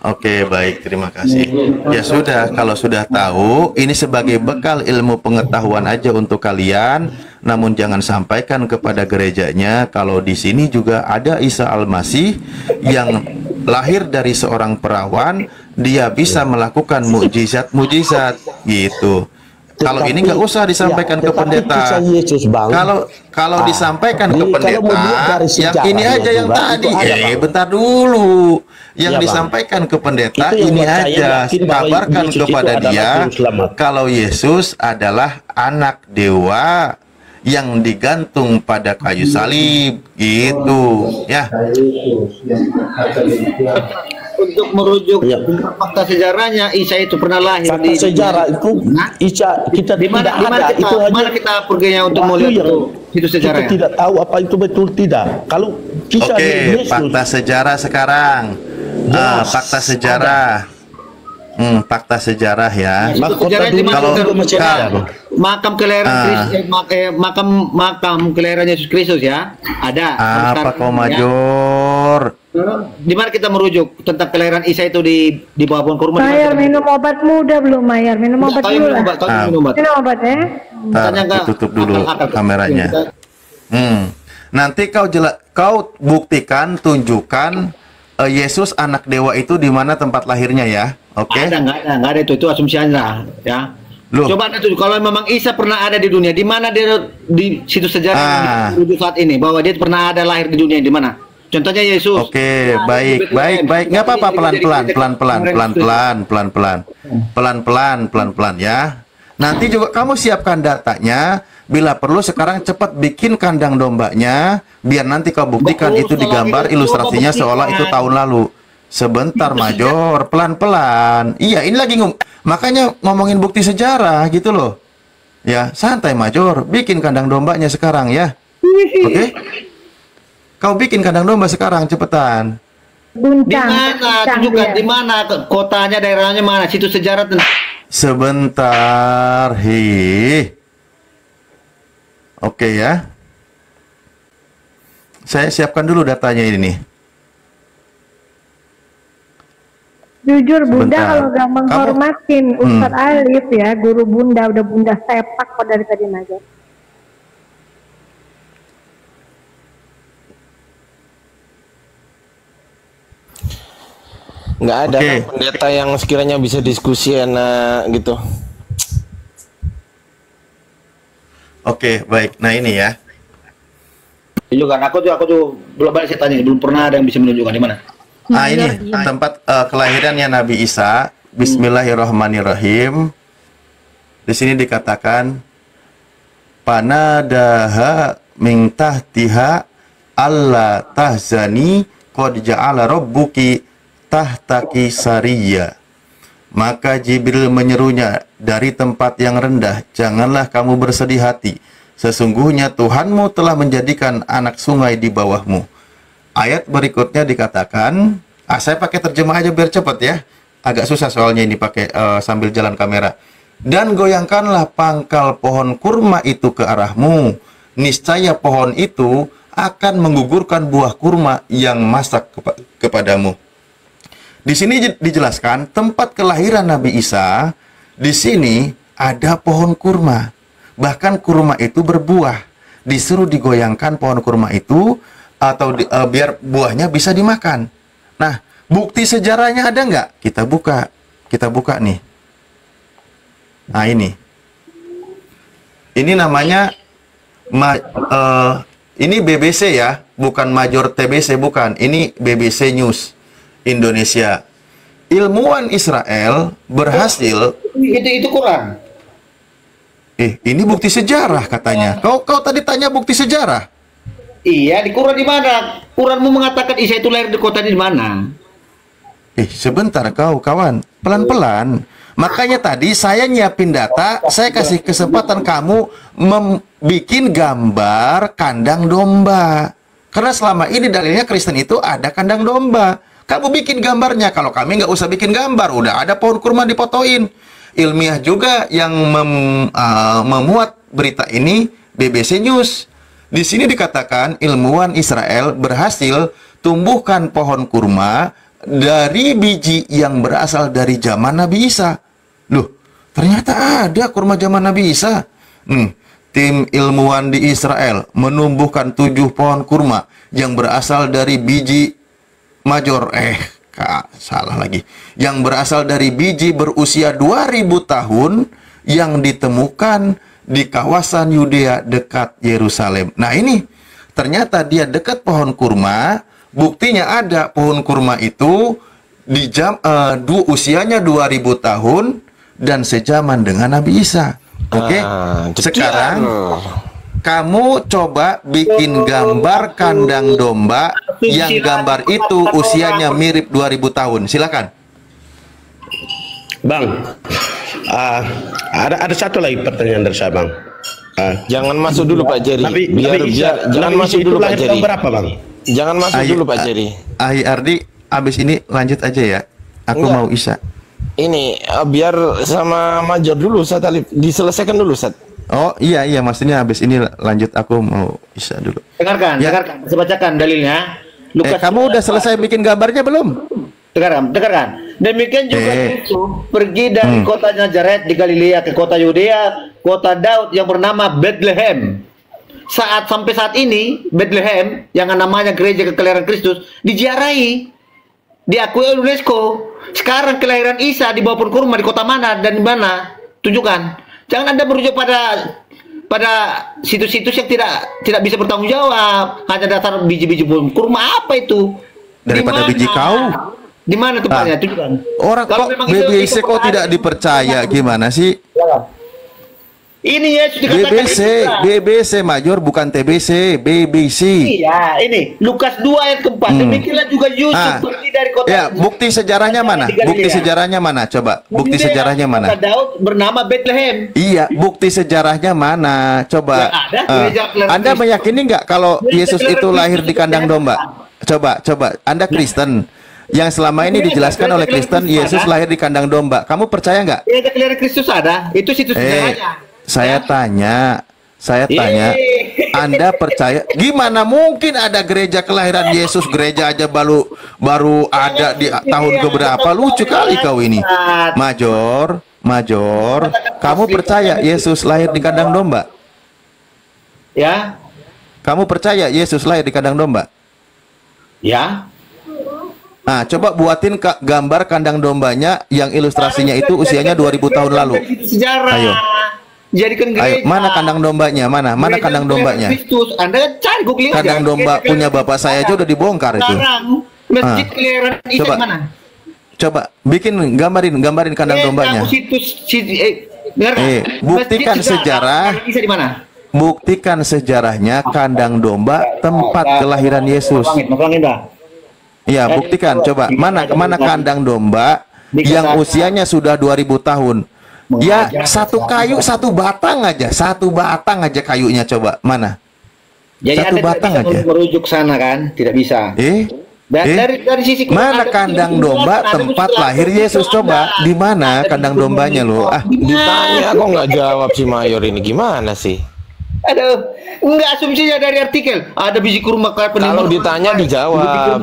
[SPEAKER 1] Oke, baik, terima kasih. Ya sudah, kalau sudah tahu, ini sebagai bekal ilmu pengetahuan aja untuk kalian. Namun jangan sampaikan kepada gerejanya kalau di sini juga ada Isa Al-Masih yang lahir dari seorang perawan, dia bisa melakukan mukjizat-mukjizat gitu. Kalau ini nggak usah disampaikan ke pendeta.
[SPEAKER 2] Yesus, Bang.
[SPEAKER 1] Kalau disampaikan ke pendeta, yang ini aja yang tadi. Bentar dulu. Yang disampaikan ke pendeta ini aja, kabarkan kepada dia kalau Yesus adalah anak dewa yang digantung pada kayu salib gitu ya.
[SPEAKER 3] untuk merujuk fakta sejarahnya, Isa itu pernah lahir
[SPEAKER 2] di sejarah itu. Isa kita tidak ada. Itu
[SPEAKER 3] mana kita perginya untuk melihat itu sejarah.
[SPEAKER 2] Kita tidak tahu apa itu betul tidak. Kalau kisah Yesus,
[SPEAKER 1] fakta sejarah sekarang. Fakta sejarah. Fakta sejarah ya.
[SPEAKER 3] Kalau makam kelahiran makam kelahiran Yesus Kristus ya, ada.
[SPEAKER 1] Apa kau Major?
[SPEAKER 3] Di mana kita merujuk tentang kelahiran Isa itu di bawah pohon kurma?
[SPEAKER 5] Mayar minum obat muda belum, Mayar minum obat dulu lah. Minum obat ya.
[SPEAKER 1] Tutup dulu kameranya. Nanti kau buktikan, tunjukkan Yesus anak dewa itu di mana tempat lahirnya ya. Oke.
[SPEAKER 3] Nggak ada itu asumsi Anda ya. Loh. Coba itu kalau memang Isa pernah ada di dunia, di mana dia di situ sejarah saat ini bahwa dia pernah ada lahir di dunia, di mana? Contohnya Yesus.
[SPEAKER 1] Oke, baik. Nggak apa-apa, pelan-pelan ya. Nanti juga kamu siapkan datanya. Bila perlu sekarang cepat bikin kandang dombanya, biar nanti kau buktikan itu digambar ilustrasinya seolah itu tahun lalu. Sebentar Major, pelan-pelan. Iya, ini lagi makanya ngomongin bukti sejarah gitu loh. Ya, santai Major, bikin kandang dombanya sekarang ya. Oke? Kau bikin kandang domba sekarang, cepetan.
[SPEAKER 3] Di mana? Tunjukkan di mana kotanya, daerahnya mana, situ sejarah.
[SPEAKER 1] Sebentar, Oke ya. Saya siapkan dulu datanya ini nih.
[SPEAKER 5] Jujur Bunda kalau gak menghormatin Ustadz Alif ya, guru Bunda, udah Bunda sepak kok dari tadi Major.
[SPEAKER 4] Nggak ada pendeta yang sekiranya bisa diskusi enak gitu.
[SPEAKER 1] Oke, baik. Nah ini ya.
[SPEAKER 3] Tunjukkan, aku tuh belum banyak saya tanya, belum pernah ada yang bisa menunjukkan di mana.
[SPEAKER 1] Ini tempat kelahirannya Nabi Isa. Bismillahirrahmanirrahim. Di sini dikatakan panadaha min tahtiha alla tahzani qad ja'ala rabbuki tahtaki sariyya. Maka Jibril menyerunya dari tempat yang rendah, janganlah kamu bersedih hati. Sesungguhnya Tuhanmu telah menjadikan anak sungai di bawahmu. Ayat berikutnya dikatakan, saya pakai terjemah aja biar cepat ya. Agak susah soalnya ini pakai sambil jalan kamera. Dan goyangkanlah pangkal pohon kurma itu ke arahmu. Niscaya pohon itu akan menggugurkan buah kurma yang masak kepadamu. Di sini dijelaskan tempat kelahiran Nabi Isa. Di sini ada pohon kurma. Bahkan kurma itu berbuah. Disuruh digoyangkan pohon kurma itu atau biar buahnya bisa dimakan. Nah, bukti sejarahnya ada nggak? Kita buka nih. Nah ini. Ini namanya ini BBC ya, bukan Major TBC, bukan. Ini BBC News Indonesia. Ilmuwan Israel berhasil.
[SPEAKER 3] Itu Quran.
[SPEAKER 1] Ini bukti sejarah katanya. Kau tadi tanya bukti sejarah.
[SPEAKER 3] Iya, di Quran di mana? Quranmu mengatakan Isa itu lahir di kota di mana?
[SPEAKER 1] Sebentar kawan. Pelan-pelan. Makanya tadi saya nyiapin data, saya kasih kesempatan kamu membikin gambar kandang domba. Karena selama ini dalilnya Kristen itu ada kandang domba. Kamu bikin gambarnya. Kalau kami nggak usah bikin gambar, udah ada pohon kurma dipotoin. Ilmiah juga yang memuat berita ini BBC News. Di sini dikatakan ilmuwan Israel berhasil tumbuhkan pohon kurma dari biji yang berasal dari zaman Nabi Isa. Loh, ternyata ada kurma zaman Nabi Isa. Tim ilmuwan di Israel menumbuhkan 7 pohon kurma yang berasal dari biji salah lagi. Yang berasal dari biji berusia 2000 tahun yang ditemukan di kawasan Yudea dekat Yerusalem. Nah ini ternyata dia dekat pohon kurma. Buktinya ada pohon kurma itu usianya 2000 tahun dan sejaman dengan Nabi Isa. Oke. Sekarang kamu coba bikin gambar kandang domba yang gambar itu usianya mirip 2000 tahun? Silakan.
[SPEAKER 2] Bang, ada satu lagi pertanyaan dari saya, Bang.
[SPEAKER 4] Jangan masuk dulu Pak Jerry. Jangan masuk dulu Pak Jerry.
[SPEAKER 2] Berapa, Bang?
[SPEAKER 4] Jangan masuk dulu Pak Jerry.
[SPEAKER 1] Ardi, abis ini lanjut aja ya. Aku mau Isya.
[SPEAKER 4] Ini biar sama Major dulu, Ustaz Alif. Diselesaikan dulu, Ustaz.
[SPEAKER 1] Oh iya, maksudnya habis ini lanjut, aku mau Isya dulu.
[SPEAKER 3] Dengarkan, saya bacakan dalilnya.
[SPEAKER 1] Kamu udah selesai bikin gambarnya belum?
[SPEAKER 3] Dengarkan. Demikian juga Yusuf pergi dari kota Nazaret di Galilea ke kota Yudea, kota Daud yang bernama Bethlehem. Sampai saat ini Bethlehem yang namanya gereja kekelahiran Kristus diziarahi, diakui oleh UNESCO. Sekarang kelahiran Isa dibawa pohon kurma di kota mana dan di mana? Tunjukkan. Jangan Anda merujuk pada situs-situs yang tidak bisa bertanggung jawab, hanya dasar biji-biji pohon kurma. Apa itu?
[SPEAKER 1] Daripada biji kau.
[SPEAKER 3] Di mana tempatnya? Tunjukkan.
[SPEAKER 1] Orang kok BBC kok tidak dipercaya, gimana sih?
[SPEAKER 3] Ini ya
[SPEAKER 1] BBC Major, bukan TBC, BBC.
[SPEAKER 3] Iya, ini Lukas 2 ayat keempat. Demikianlah juga Yusuf pergi dari kota.
[SPEAKER 1] Ya, bukti sejarahnya mana? Bukti sejarahnya mana? Coba, bukti sejarahnya mana?
[SPEAKER 3] Kota Daud bernama Bethlehem.
[SPEAKER 1] Iya, bukti sejarahnya mana? Coba. Anda meyakini nggak kalau Yesus itu lahir di kandang domba? Coba. Anda Kristen. Yang selama ini dijelaskan oleh Kristen, Yesus lahir di kandang domba. Kamu percaya nggak?
[SPEAKER 3] Iya, kelahiran Kristus ada. Itu situs sejarahnya.
[SPEAKER 1] Saya tanya, Anda percaya? Gimana mungkin ada gereja kelahiran Yesus? Gereja aja baru ada di tahun keberapa? Lucu kali kau ini, Major. Kamu percaya Yesus lahir di kandang domba?
[SPEAKER 3] Ya.
[SPEAKER 1] Kamu percaya Yesus lahir di kandang domba?
[SPEAKER 3] Ya.
[SPEAKER 1] Nah, coba buatin gambar kandang dombanya yang ilustrasinya itu usianya 2000 tahun lalu. Ayo.
[SPEAKER 3] Jadikan gereja.
[SPEAKER 1] Ayo, mana kandang dombanya? Mana kandang dombanya?
[SPEAKER 3] Kristus. Anda cari Google
[SPEAKER 1] kandang domba punya bapak saya aja udah dibongkar itu.
[SPEAKER 3] Masjid kelahiran Isa
[SPEAKER 1] coba,
[SPEAKER 3] mana?
[SPEAKER 1] Coba bikin gambarin kandang dombanya. Buktikan sejarah.
[SPEAKER 3] Isa di mana?
[SPEAKER 1] Buktikan sejarahnya kandang domba tempat kelahiran Yesus. Iya, buktikan coba. Mana kandang domba yang usianya sudah 2000 tahun. Ya, satu kayu, satu batang aja kayunya, coba mana?
[SPEAKER 3] Jadi
[SPEAKER 1] satu batang aja.
[SPEAKER 3] Merujuk sana kan, tidak bisa. Dari sisi
[SPEAKER 1] mana kandang domba tempat lahir Yesus? Coba di mana kandang dombanya lo?
[SPEAKER 4] Ditanya kok nggak jawab si Mayor ini, gimana sih?
[SPEAKER 3] Aduh, enggak, asumsinya dari artikel ada biji kurma kayak penimba.
[SPEAKER 4] Kalau ditanya dijawab,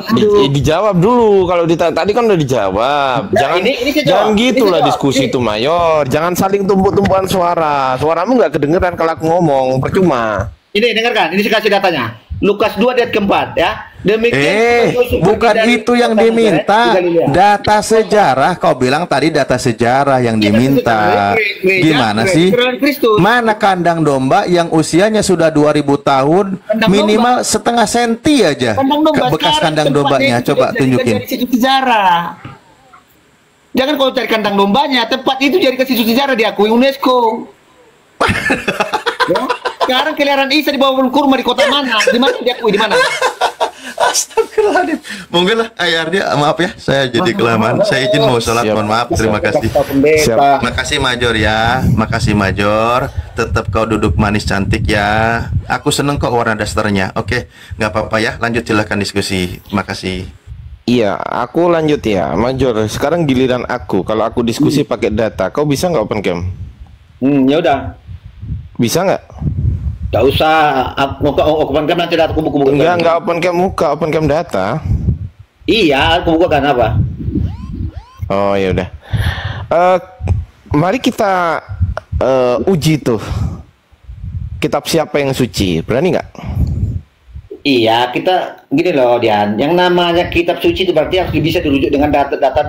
[SPEAKER 4] dijawab dulu. Kalau ditanya tadi kan udah dijawab. Jangan gitulah diskusi itu, Mayor. Jangan saling tumpuk-tumpukan suara. Suaramu nggak kedengeran kalau aku ngomong, percuma.
[SPEAKER 3] Ini dengarkan, ini saya kasih datanya. Lukas 2 ayat keempat ya.
[SPEAKER 1] Demikian bukan itu yang diminta. Data sejarah, kau bilang tadi data sejarah yang diminta. Gimana sih? Mana kandang domba yang usianya sudah 2000 tahun, minimal setengah senti aja bekas kandang dombanya? Coba tunjukin.
[SPEAKER 3] Sejarah. Jangan kau cari kandang dombanya, tempat itu jadi situs sejarah, diakui UNESCO. Ya? Sekarang kelahiran Isa di bawah pohon kurma di kota mana? Di mana diakui, di mana?
[SPEAKER 1] Astagfirullahaladzim. Mungkin lah ayarnya, maaf ya, saya jadi kelamaan. Saya izin mau sholat, mohon maaf. Terima kasih. Makasih Major ya, makasih Major. Tetap kau duduk manis cantik ya. Aku seneng kok warna dasternya. Oke, nggak apa-apa ya. Lanjut silahkan diskusi. Makasih.
[SPEAKER 4] Iya, aku lanjut ya, Major. Sekarang giliran aku. Kalau aku diskusi pakai data, kau bisa nggak open cam?
[SPEAKER 3] Ya udah.
[SPEAKER 4] Bisa nggak?
[SPEAKER 3] Gak usah, open cam nanti data kubu-kubu.
[SPEAKER 4] Enggak open cam muka, open cam data.
[SPEAKER 3] Iya, aku buka kan apa?
[SPEAKER 4] Oh ya udah. Mari kita uji tuh kitab siapa yang suci. Berani nggak?
[SPEAKER 3] Iya, kita gini loh Dian. Yang namanya kitab suci itu berarti harus bisa dirujuk dengan data-data